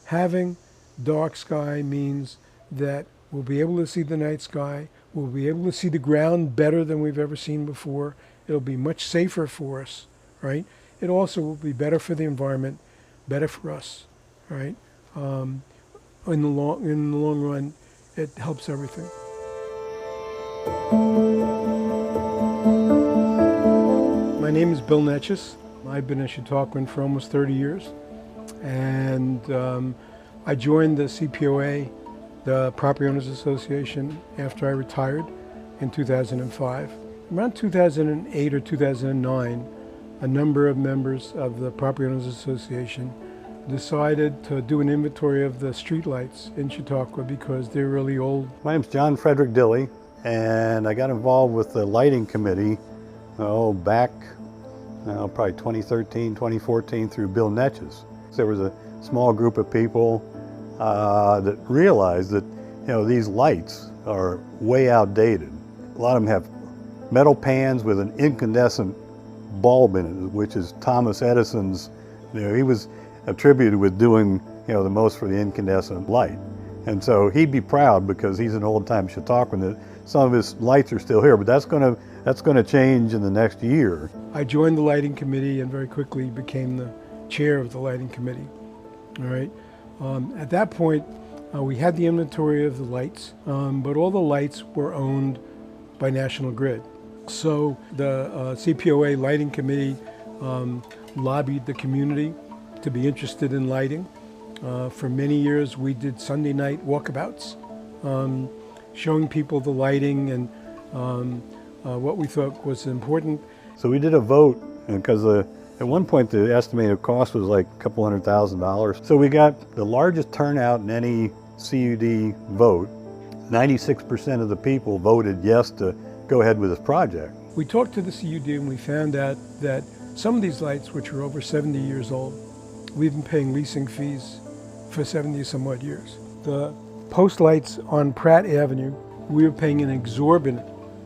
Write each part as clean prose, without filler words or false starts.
Having dark sky means that we'll be able to see the night sky, we'll be able to see the ground better than we've ever seen before. It'll be much safer for us, right? It also will be better for the environment, better for us, right? In the long run, it helps everything. My name is Bill Neches. I've been a Chautauquan for almost 30 years. And I joined the CPOA, the Property Owners Association, after I retired in 2005. Around 2008 or 2009, a number of members of the Property Owners Association decided to do an inventory of the streetlights in Chautauqua because they're really old. My name's John Frederick Dilley, and I got involved with the lighting committee back probably 2013, 2014 through Bill Neches. There was a small group of people that realized that these lights are way outdated. A lot of them have metal pans with an incandescent bulb in it, which is Thomas Edison's. He was attributed with doing the most for the incandescent light, and so he'd be proud because he's an old-time Chautauquan that some of his lights are still here. But that's going to change in the next year. I joined the lighting committee and very quickly became the chair of the lighting committee. All right. At that point, we had the inventory of the lights, but all the lights were owned by National Grid. So the CPOA lighting committee lobbied the community to be interested in lighting. For many years, we did Sunday night walkabouts, showing people the lighting and what we thought was important. So we did a vote because at one point the estimated cost was like a couple $100,000. So we got the largest turnout in any CUD vote. 96% of the people voted yes to go ahead with this project. We talked to the CUD and we found out that some of these lights, which are over 70 years old, we've been paying leasing fees for 70 some odd years. The post lights on Pratt Avenue, we were paying an exorbitant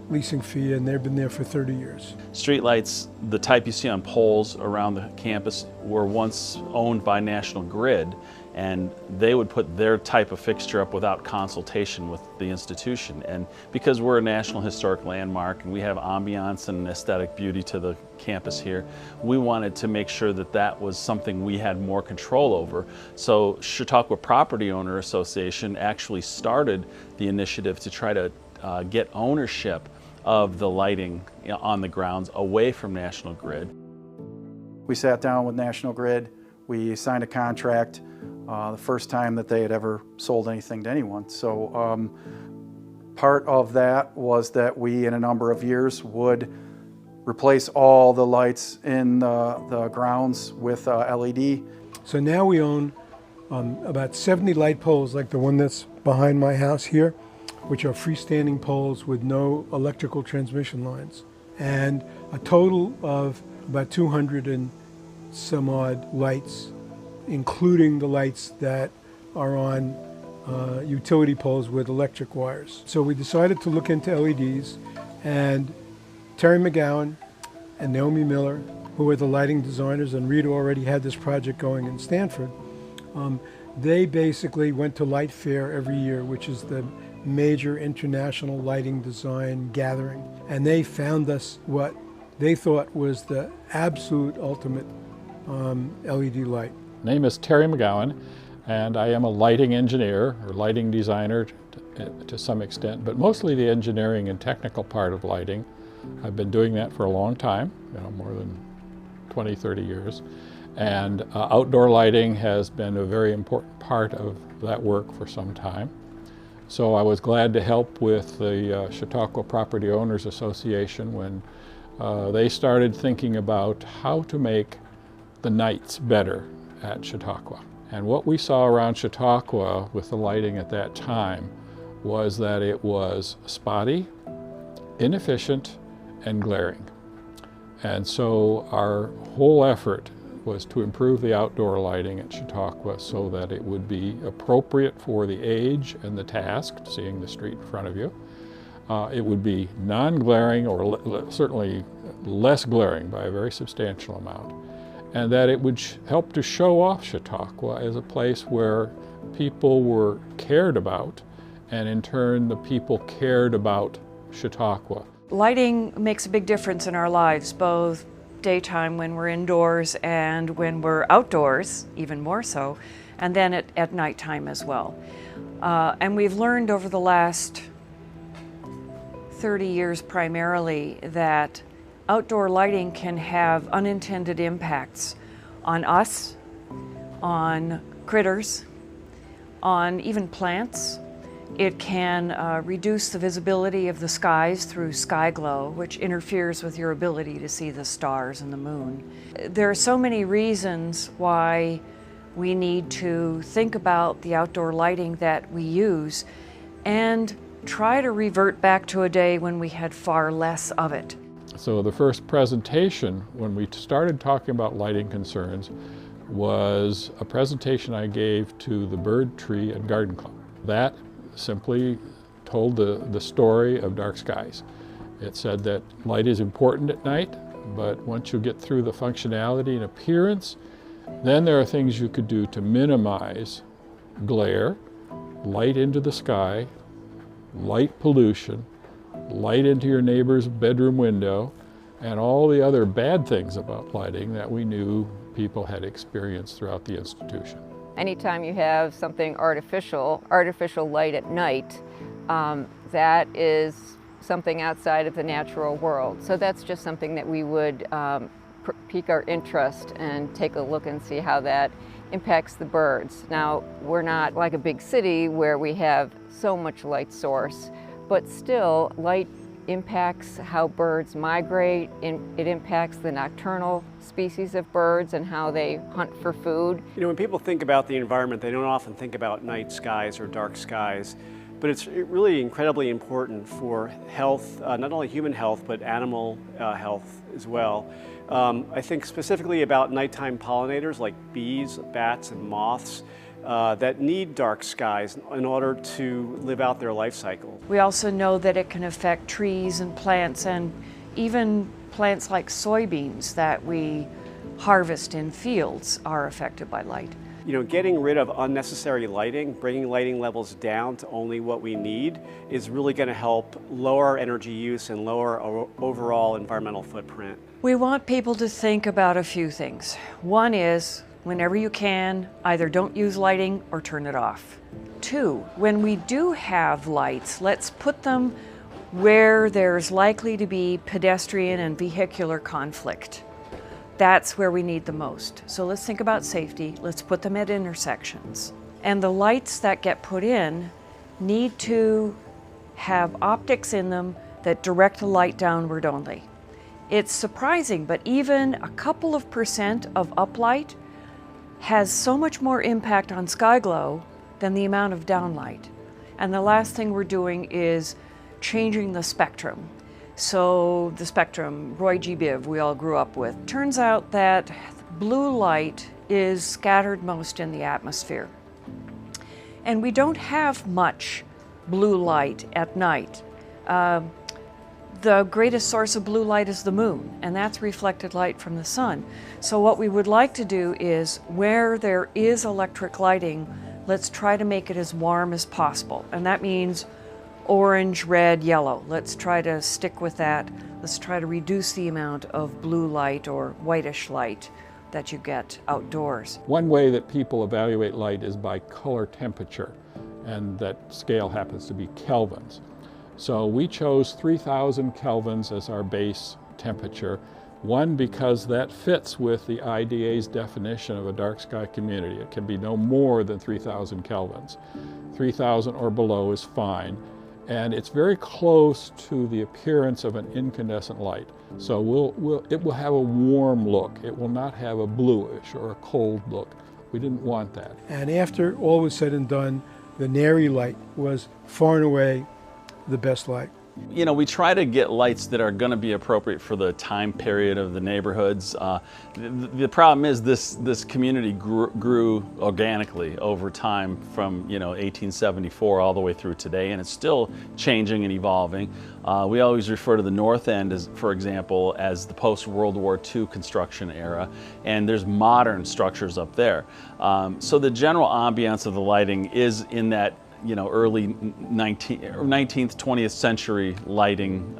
leasing fee, and they've been there for 30 years. Street lights, the type you see on poles around the campus, were once owned by National Grid, and they would put their type of fixture up without consultation with the institution. And because we're a National Historic Landmark and we have ambiance and aesthetic beauty to the campus here, we wanted to make sure that that was something we had more control over. So Chautauqua Property Owners Association actually started the initiative to try to get ownership of the lighting on the grounds away from National Grid. We sat down with National Grid, we signed a contract, the first time that they had ever sold anything to anyone. So part of that was that we, in a number of years, would replace all the lights in the grounds with LED. So now we own about 70 light poles, like the one that's behind my house here, which are freestanding poles with no electrical transmission lines, and a total of about 200 and some odd lights, including the lights that are on utility poles with electric wires. So we decided to look into LEDs, and Terry McGowan and Naomi Miller, who were the lighting designers, and Rita already had this project going in Stanford, they basically went to Light Fair every year, which is the major international lighting design gathering, and they found us what they thought was the absolute ultimate LED light. Name is Terry McGowan, and I am a lighting engineer or lighting designer to some extent, but mostly the engineering and technical part of lighting. I've been doing that for a long time, more than 20, 30 years. And outdoor lighting has been a very important part of that work for some time. So I was glad to help with the Chautauqua Property Owners Association when they started thinking about how to make the nights better at Chautauqua. And what we saw around Chautauqua with the lighting at that time was that it was spotty, inefficient, and glaring. And so our whole effort was to improve the outdoor lighting at Chautauqua so that it would be appropriate for the age and the task, seeing the street in front of you. It would be non-glaring, or certainly less glaring by a very substantial amount. and that it would help to show off Chautauqua as a place where people were cared about, and in turn the people cared about Chautauqua. Lighting makes a big difference in our lives, both daytime when we're indoors and when we're outdoors, even more so, and then at nighttime as well. And we've learned over the last 30 years primarily that outdoor lighting can have unintended impacts on us, on critters, on even plants. It can reduce the visibility of the skies through sky glow, which interferes with your ability to see the stars and the moon. There are so many reasons why we need to think about the outdoor lighting that we use and try to revert back to a day when we had far less of it. So the first presentation when we started talking about lighting concerns was a presentation I gave to the Bird, Tree, and Garden Club. That simply told the story of dark skies. It said that light is important at night, but once you get through the functionality and appearance, then there are things you could do to minimize glare, light into the sky, light pollution, light into your neighbor's bedroom window, and all the other bad things about lighting that we knew people had experienced throughout the institution. Anytime you have something artificial light at night, that is something outside of the natural world. So that's just something that we would pique our interest and take a look and see how that impacts the birds. Now, we're not like a big city where we have so much light source, but still light impacts how birds migrate. It impacts the nocturnal species of birds and how they hunt for food. You know, when people think about the environment, they don't often think about night skies or dark skies, but it's really incredibly important for health, not only human health, but animal health as well. I think specifically about nighttime pollinators like bees, bats, and moths that need dark skies in order to live out their life cycle. We also know that it can affect trees and plants, and even plants like soybeans that we harvest in fields are affected by light. You know, getting rid of unnecessary lighting, bringing lighting levels down to only what we need is really going to help lower our energy use and lower our overall environmental footprint. We want people to think about a few things. One is, whenever you can, either don't use lighting or turn it off. Two, when we do have lights, let's put them where there's likely to be pedestrian and vehicular conflict. That's where we need the most. So let's think about safety. Let's put them at intersections. And the lights that get put in need to have optics in them that direct the light downward only. It's surprising, but even a couple of % of uplight has so much more impact on sky glow than the amount of downlight. And the last thing we're doing is changing the spectrum. So the spectrum, Roy G. Biv, we all grew up with. Turns out that blue light is scattered most in the atmosphere. And we don't have much blue light at night. The greatest source of blue light is the moon, and that's reflected light from the sun. So what we would like to do is, where there is electric lighting, let's try to make it as warm as possible. And that means orange, red, yellow. Let's try to stick with that. Let's try to reduce the amount of blue light or whitish light that you get outdoors. One way that people evaluate light is by color temperature, and that scale happens to be kelvins. So we chose 3,000 kelvins as our base temperature. One, because that fits with the IDA's definition of a dark sky community. It can be no more than 3,000 kelvins. 3,000 or below is fine. And it's very close to the appearance of an incandescent light. So it will have a warm look. It will not have a bluish or a cold look. We didn't want that. And after all was said and done, the Nary light was far and away the best light. You know, we try to get lights that are going to be appropriate for the time period of the neighborhoods. The problem is this community grew organically over time from 1874 all the way through today, and it's still changing and evolving. We always refer to the north end, as, for example, as the post-World War II construction era, and there's modern structures up there. So the general ambiance of the lighting is in that early 19th, 20th century lighting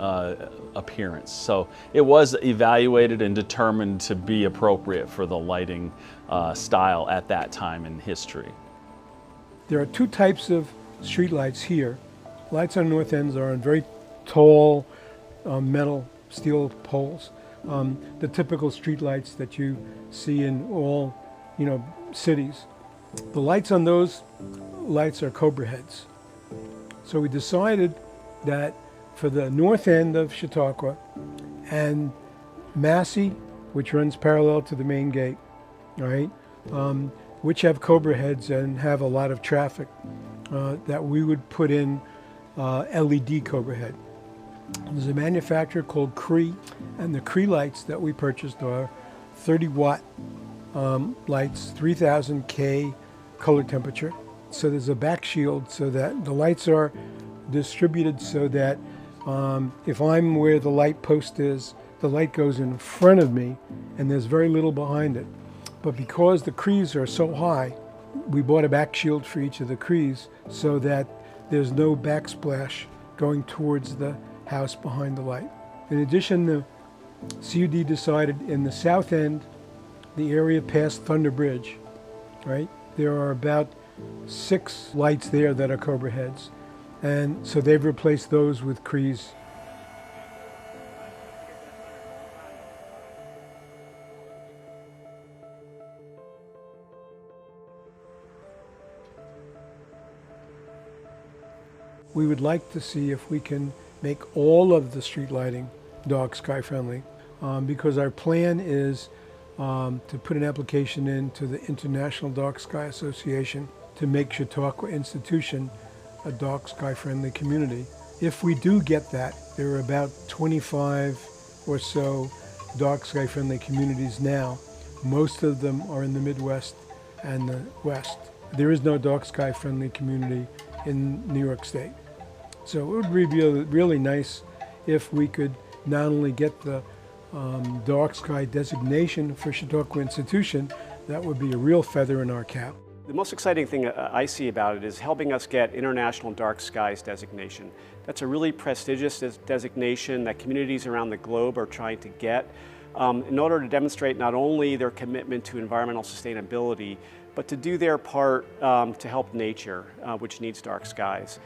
appearance. So it was evaluated and determined to be appropriate for the lighting style at that time in history. There are two types of street lights here. Lights on north ends are on very tall metal steel poles. The typical street lights that you see in all cities. The lights on those lights are Cobra heads. So we decided that for the north end of Chautauqua and Massey, which runs parallel to the main gate, right, which have Cobra heads and have a lot of traffic, that we would put in LED Cobra head. There's a manufacturer called Cree, and the Cree lights that we purchased are 30-watt lights, 3000 K color temperature. So there's a back shield so that the lights are distributed so that if I'm where the light post is, the light goes in front of me and there's very little behind it. But because the Crees are so high, we bought a back shield for each of the Crees so that there's no backsplash going towards the house behind the light. In addition, the CUD decided in the south end, the area past Thunder Bridge, right? There are about 6 lights there that are Cobra heads, and so they've replaced those with Crees. We would like to see if we can make all of the street lighting dark sky friendly, because our plan is to put an application in to the International Dark Sky Association to make Chautauqua Institution a dark sky friendly community. If we do get that, there are about 25 or so dark sky friendly communities now. Most of them are in the Midwest and the West. There is no dark sky friendly community in New York State. So it would be really nice if we could not only get the dark sky designation for Chautauqua Institution, that would be a real feather in our cap. The most exciting thing I see about it is helping us get International Dark Skies designation. That's a really prestigious designation that communities around the globe are trying to get in order to demonstrate not only their commitment to environmental sustainability, but to do their part to help nature, which needs dark skies.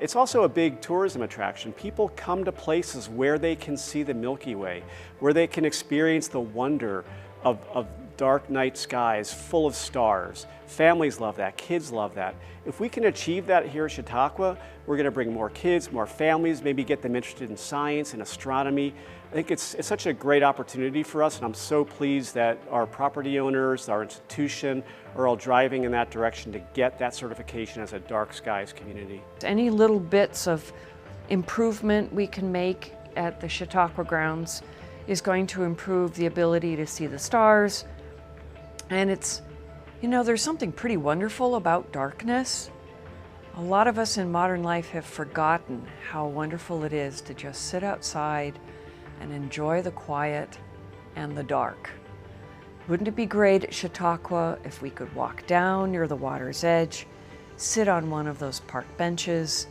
It's also a big tourism attraction. People come to places where they can see the Milky Way, where they can experience the wonder of dark night skies full of stars. Families love that, kids love that. If we can achieve that here at Chautauqua, we're going to bring more kids, more families, maybe get them interested in science and astronomy. I think it's such a great opportunity for us, and I'm so pleased that our property owners, our institution, are all driving in that direction to get that certification as a dark skies community. Any little bits of improvement we can make at the Chautauqua grounds is going to improve the ability to see the stars. And it's, there's something pretty wonderful about darkness. A lot of us in modern life have forgotten how wonderful it is to just sit outside and enjoy the quiet and the dark. Wouldn't it be great at Chautauqua if we could walk down near the water's edge, sit on one of those park benches,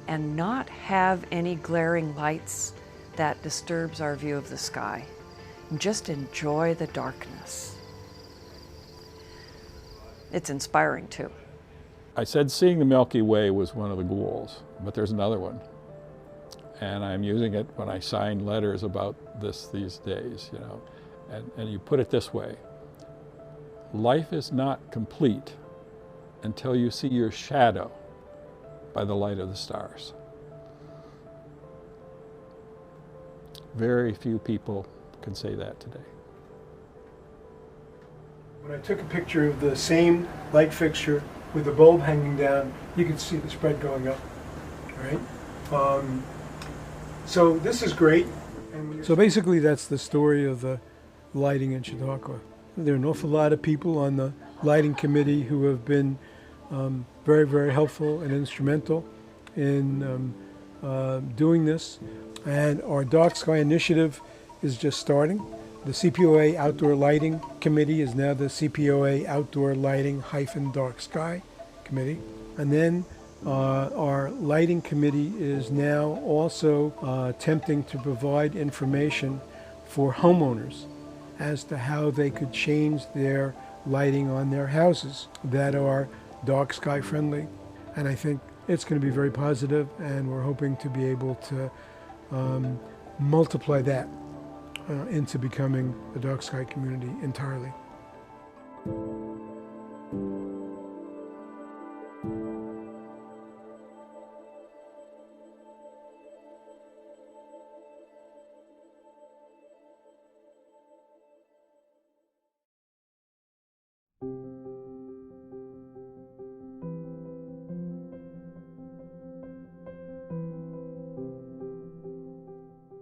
and not have any glaring lights that disturbs our view of the sky, and just enjoy the darkness. It's inspiring too. I said seeing the Milky Way was one of the goals, but there's another one. And I'm using it when I sign letters about this these days, And you put it this way: life is not complete until you see your shadow by the light of the stars. Very few people can say that today. When I took a picture of the same light fixture with the bulb hanging down, you could see the spread going up, right? So this is great. So basically that's the story of the lighting in Chautauqua. There are an awful lot of people on the lighting committee who have been very, very helpful and instrumental in doing this. And our Dark Sky Initiative is just starting. The CPOA Outdoor Lighting Committee is now the CPOA Outdoor Lighting - Dark Sky Committee. And then our lighting committee is now also attempting to provide information for homeowners as to how they could change their lighting on their houses that are dark sky friendly. And I think it's going to be very positive, and we're hoping to be able to multiply that into becoming a dark sky community entirely.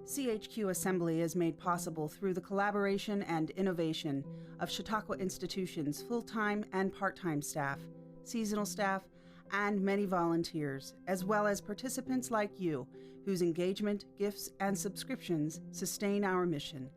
CHQ Assembly is made possible through the collaboration and innovation of Chautauqua Institution's full-time and part-time staff, seasonal staff, and many volunteers, as well as participants like you, whose engagement, gifts, and subscriptions sustain our mission.